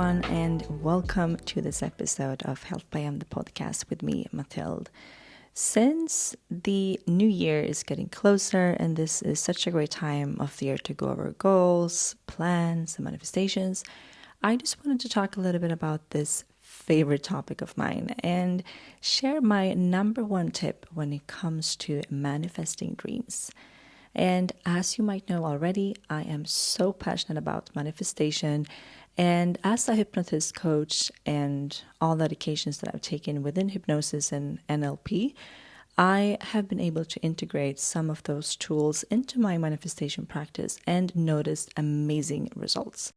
everyone, and welcome to this episode of Health by M, the podcast with me, Mathilde. Since the new year is getting closer, and this is such a great time of the year to go over goals, plans, and manifestations, I just wanted to talk a little bit about this favorite topic of mine and share my number one tip when it comes to manifesting dreams. And as you might know already, I am so passionate about manifestation. And as a hypnotist coach and all the educations that I've taken within hypnosis and NLP, I have been able to integrate some of those tools into my manifestation practice and noticed amazing results.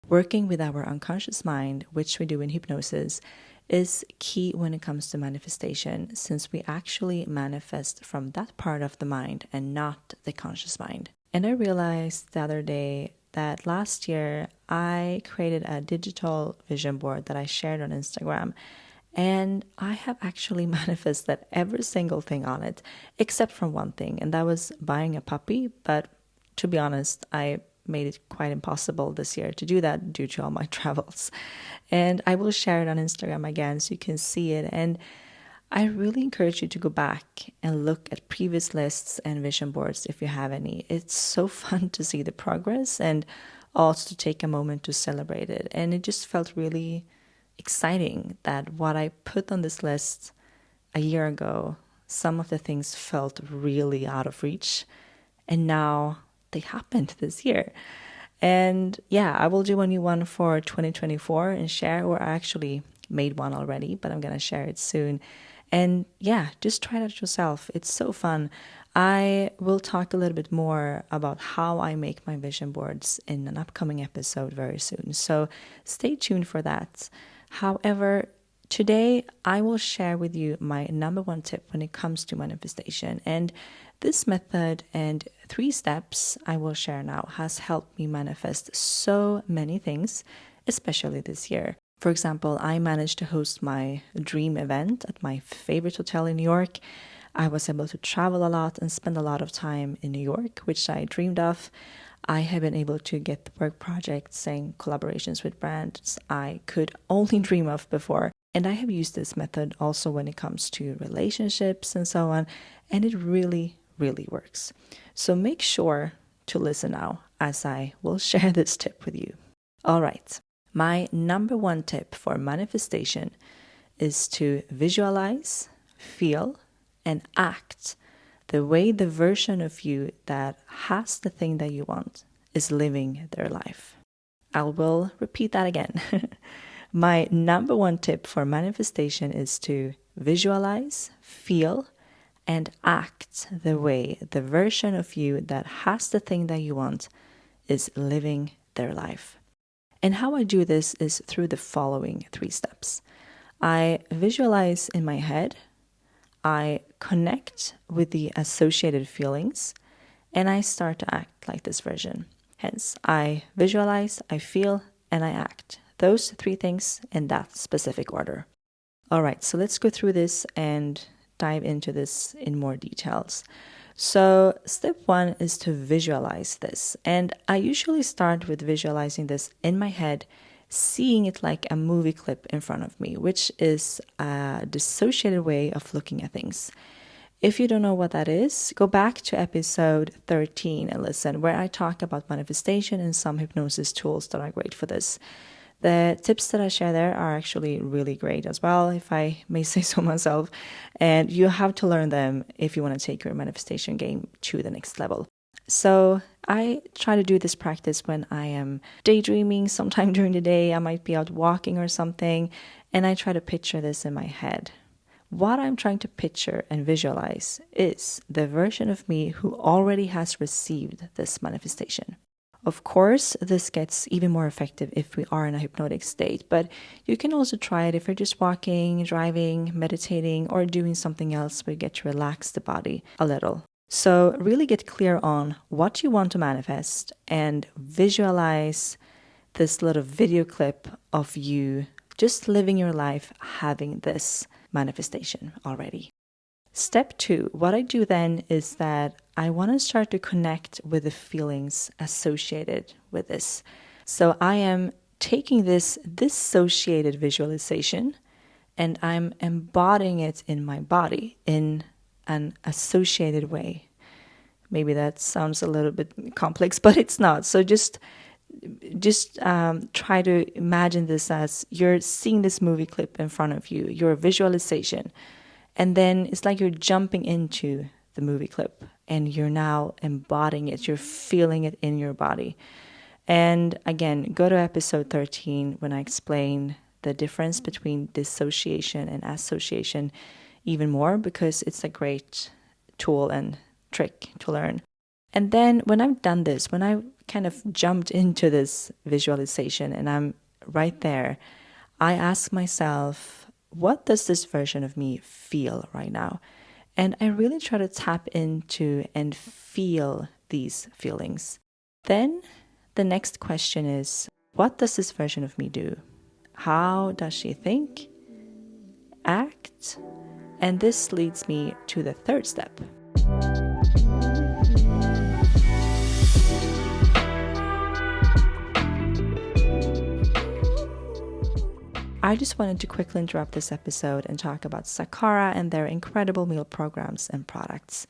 Working with our unconscious mind, which we do in hypnosis, is key when it comes to manifestation, since we actually manifest from that part of the mind and not the conscious mind. And I realized the other day that last year I created a digital vision board that I shared on Instagram, and I have actually manifested every single thing on it, except for one thing, and that was buying a puppy. But to be honest, I made it quite impossible this year to do that due to all my travels. And I will share it on Instagram again so you can see it. And I really encourage you to go back and look at previous lists and vision boards if you have any. It's so fun to see the progress and also to take a moment to celebrate it. And it just felt really exciting that what I put on this list a year ago, some of the things felt really out of reach. And now they happened this year. And yeah, I will do a new one for 2024 and share, or I actually made one already, but I'm going to share it soon. And yeah, just try it out yourself. It's so fun. I will talk a little bit more about how I make my vision boards in an upcoming episode very soon. So stay tuned for that. However, today I will share with you my number one tip when it comes to manifestation. And this method and 3 steps I will share now has helped me manifest so many things, especially this year. For example, I managed to host my dream event at my favorite hotel in New York. I was able to travel a lot and spend a lot of time in New York, which I dreamed of. I have been able to get work projects and collaborations with brands I could only dream of before. And I have used this method also when it comes to relationships and so on. And it really works. So make sure to listen now as I will share this tip with you. All right. My number one tip for manifestation is to visualize, feel, and act the way the version of you that has the thing that you want is living their life. I will repeat that again. My number one tip for manifestation is to visualize, feel, and act the way the version of you that has the thing that you want is living their life. And how I do this is through the following 3 steps. I visualize in my head, I connect with the associated feelings, and I start to act like this version. Hence, I visualize, I feel, and I act. Those 3 things in that specific order. All right, so let's go through this and dive into this in more details. So step 1 is to visualize this. And I usually start with visualizing this in my head, seeing it like a movie clip in front of me, which is a dissociated way of looking at things. If you don't know what that is, go back to episode 13 and listen, where I talk about manifestation and some hypnosis tools that are great for this. The tips that I share there are actually really great as well, if I may say so myself. And you have to learn them if you want to take your manifestation game to the next level. So I try to do this practice when I am daydreaming sometime during the day. I might be out walking or something, and I try to picture this in my head. What I'm trying to picture and visualize is the version of me who already has received this manifestation. Of course, this gets even more effective if we are in a hypnotic state, but you can also try it if you're just walking, driving, meditating, or doing something else where you get to relax the body a little. So really get clear on what you want to manifest and visualize this little video clip of you just living your life having this manifestation already. Step 2, what I do then is that I want to start to connect with the feelings associated with this. So I am taking this dissociated visualization and I'm embodying it in my body in an associated way. Maybe that sounds a little bit complex, but it's not. So just try to imagine this as you're seeing this movie clip in front of you, your visualization. And then it's like you're jumping into the movie clip and you're now embodying it. You're feeling it in your body. And again, go to episode 13 when I explain the difference between dissociation and association even more, because it's a great tool and trick to learn. And then when I've done this, when I kind of jumped into this visualization and I'm right there, I ask myself, what does this version of me feel right now? And I really try to tap into and feel these feelings. Then the next question is, what does this version of me do? How does she think, act? And this leads me to the third step. I just wanted to quickly interrupt this episode and talk about Sakara and their incredible meal programs and products.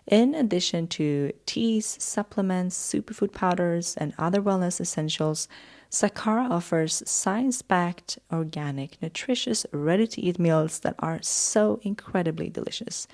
In addition to teas, supplements, superfood powders, and other wellness essentials, Sakara offers science-backed, organic, nutritious, ready-to-eat meals that are so incredibly delicious.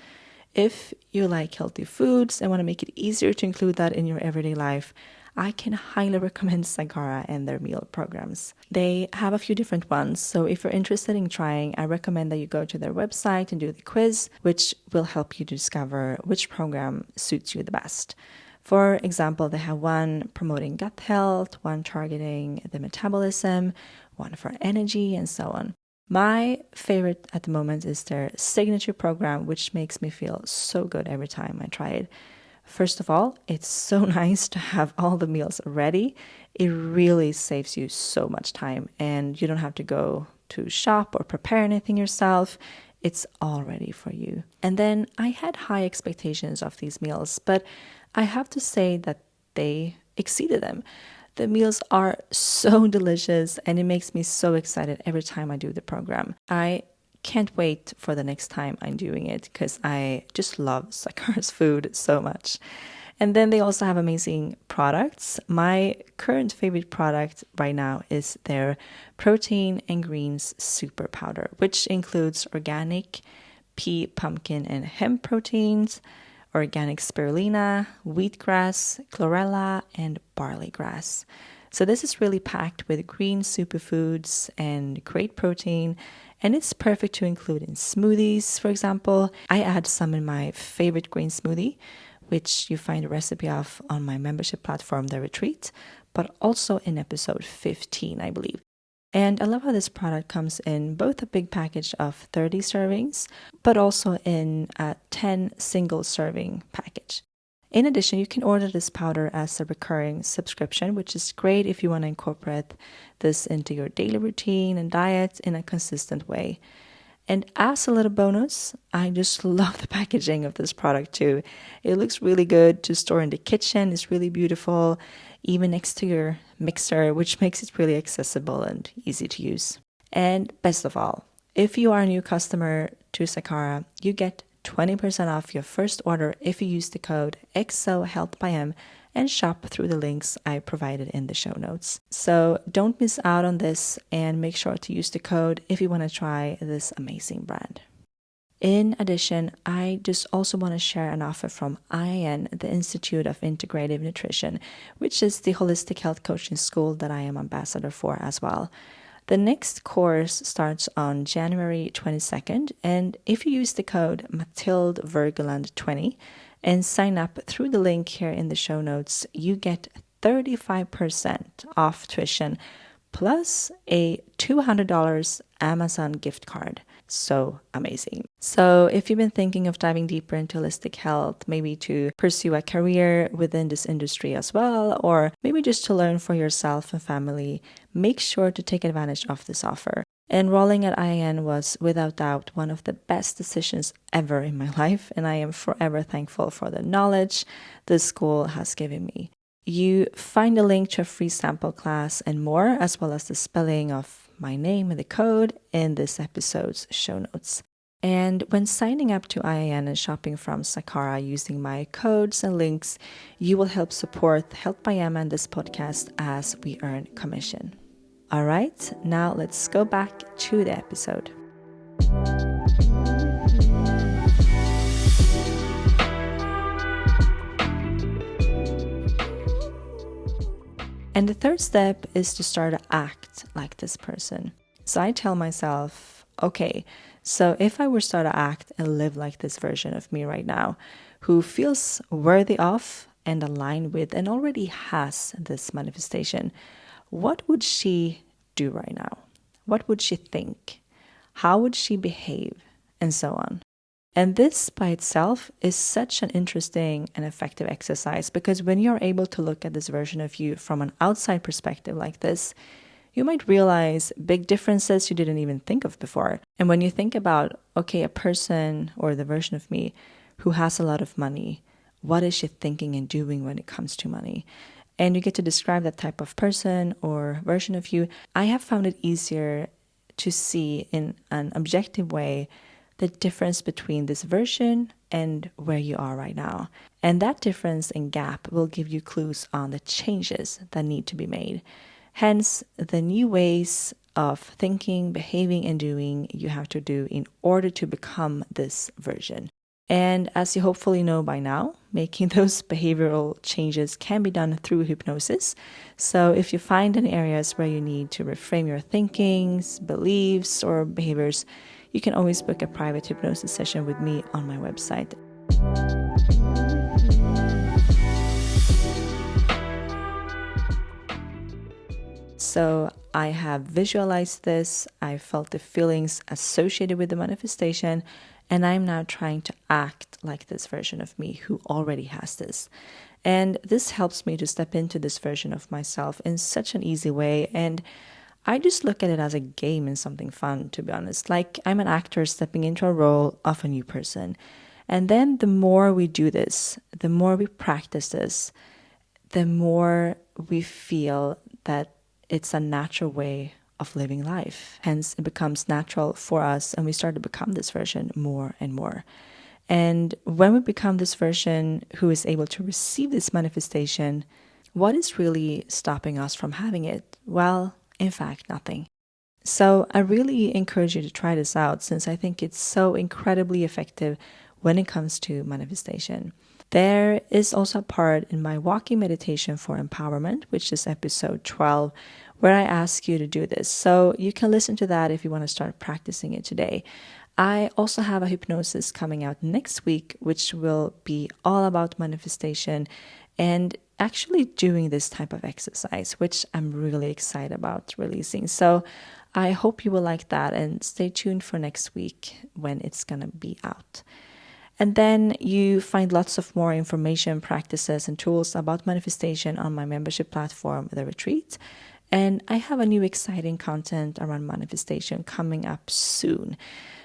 If you like healthy foods and want to make it easier to include that in your everyday life, I can highly recommend Sakara and their meal programs. They have a few different ones, so if you're interested in trying, I recommend that you go to their website and do the quiz, which will help you discover which program suits you the best. For example, they have one promoting gut health, one targeting the metabolism, one for energy, and so on. My favorite at the moment is their signature program, which makes me feel so good every time I try it. First of all, it's so nice to have all the meals ready. It really saves you so much time and you don't have to go to shop or prepare anything yourself. It's all ready for you. And then I had high expectations of these meals, but I have to say that they exceeded them. The meals are so delicious and it makes me so excited every time I do the program. I can't wait for the next time I'm doing it because I just love Sakara's food so much. And then they also have amazing products. My current favorite product right now is their protein and greens super powder, which includes organic pea, pumpkin, and hemp proteins, organic spirulina, wheatgrass, chlorella, and barley grass. So this is really packed with green superfoods and great protein, and it's perfect to include in smoothies, for example. I add some in my favorite green smoothie, which you find a recipe of on my membership platform, The Retreat, but also in episode 15, I believe. And I love how this product comes in both a big package of 30 servings, but also in a 10 single serving package. In addition, you can order this powder as a recurring subscription, which is great if you want to incorporate this into your daily routine and diet in a consistent way. And as a little bonus, I just love the packaging of this product too. It looks really good to store in the kitchen. It's really beautiful, even next to your mixer, which makes it really accessible and easy to use. And best of all, if you are a new customer to Sakara, you get 20% off your first order if you use the code XOHealthByM and shop through the links I provided in the show notes. So don't miss out on this and make sure to use the code if you want to try this amazing brand. In addition, I just also want to share an offer from IIN, the Institute of Integrative Nutrition, which is the holistic health coaching school that I am ambassador for as well. The next course starts on January 22nd, and if you use the code MathildeVergeland20 and sign up through the link here in the show notes, you get 35% off tuition plus a $200 Amazon gift card. So amazing. So if you've been thinking of diving deeper into holistic health, maybe to pursue a career within this industry as well, or maybe just to learn for yourself and family, make sure to take advantage of this offer. Enrolling at IIN was without doubt one of the best decisions ever in my life, and I am forever thankful for the knowledge the school has given me. You find a link to a free sample class and more, as well as the spelling of my name and the code in this episode's show notes. And when signing up to IIN and shopping from Sakara using my codes and links, you will help support Help by Emma and this podcast as we earn commission. All right, now let's go back to the episode. And the third step is to start to act like this person. So I tell myself, okay, so if I were to start to act and live like this version of me right now, who feels worthy of and aligned with and already has this manifestation, what would she do right now? What would she think? How would she behave? And so on. And this by itself is such an interesting and effective exercise, because when you're able to look at this version of you from an outside perspective like this, you might realize big differences you didn't even think of before. And when you think about, okay, a person or the version of me who has a lot of money, what is she thinking and doing when it comes to money? And you get to describe that type of person or version of you. I have found it easier to see in an objective way the difference between this version and where you are right now. And that difference and gap will give you clues on the changes that need to be made. Hence, the new ways of thinking, behaving, and doing you have to do in order to become this version. And as you hopefully know by now, making those behavioral changes can be done through hypnosis. So if you find any areas where you need to reframe your thinkings, beliefs, or behaviors, you can always book a private hypnosis session with me on my website. So I have visualized this, I felt the feelings associated with the manifestation, and I'm now trying to act like this version of me who already has this. And this helps me to step into this version of myself in such an easy way. And I just look at it as a game and something fun, to be honest. Like I'm an actor stepping into a role of a new person. And then the more we do this, the more we practice this, the more we feel that it's a natural way of living life. Hence, it becomes natural for us and we start to become this version more and more. And when we become this version who is able to receive this manifestation, what is really stopping us from having it? Well, in fact, nothing. So I really encourage you to try this out, since I think it's so incredibly effective when it comes to manifestation. There is also a part in my walking meditation for empowerment, which is episode 12, where I ask you to do this. So you can listen to that if you want to start practicing it today. I also have a hypnosis coming out next week, which will be all about manifestation and actually doing this type of exercise, which I'm really excited about releasing. So I hope you will like that, and stay tuned for next week when it's going to be out. And then you find lots of more information, practices, and tools about manifestation on my membership platform, The Retreat. And I have a new exciting content around manifestation coming up soon.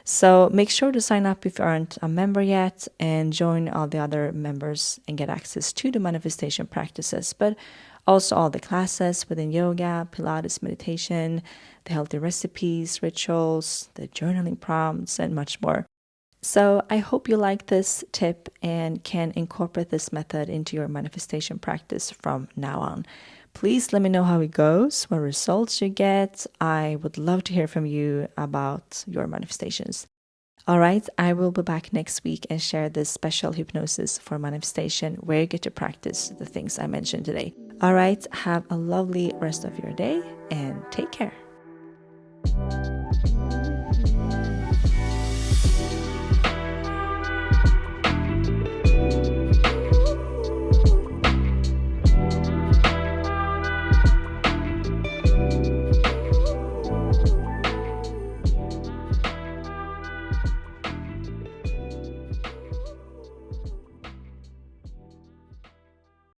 So make sure to sign up if you aren't a member yet, and join all the other members and get access to the manifestation practices, but also all the classes within yoga, Pilates, meditation, the healthy recipes, rituals, the journaling prompts, and much more. So I hope you like this tip and can incorporate this method into your manifestation practice from now on. Please let me know how it goes, what results you get. I would love to hear from you about your manifestations. All right, I will be back next week and share this special hypnosis for manifestation where you get to practice the things I mentioned today. All right, have a lovely rest of your day and take care.